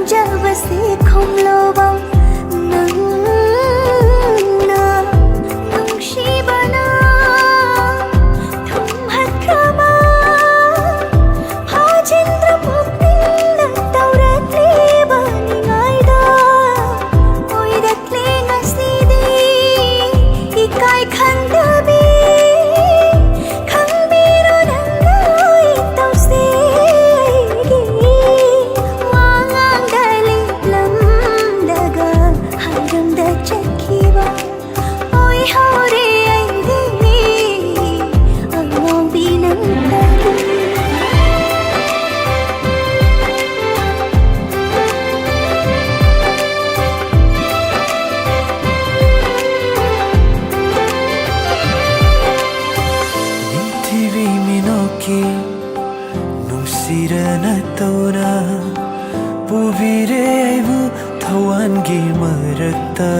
khonjabase khomlobam nangna nungshibana thumhakrama hajendra puktinna tauratliba ningaida oidatle ngasidi ikai khandabi khambiro nangai tause Chakkiba, oi hore aide, along binantari. TV minoki, nungsirana tauna, puvire aibu thawan gi marakta.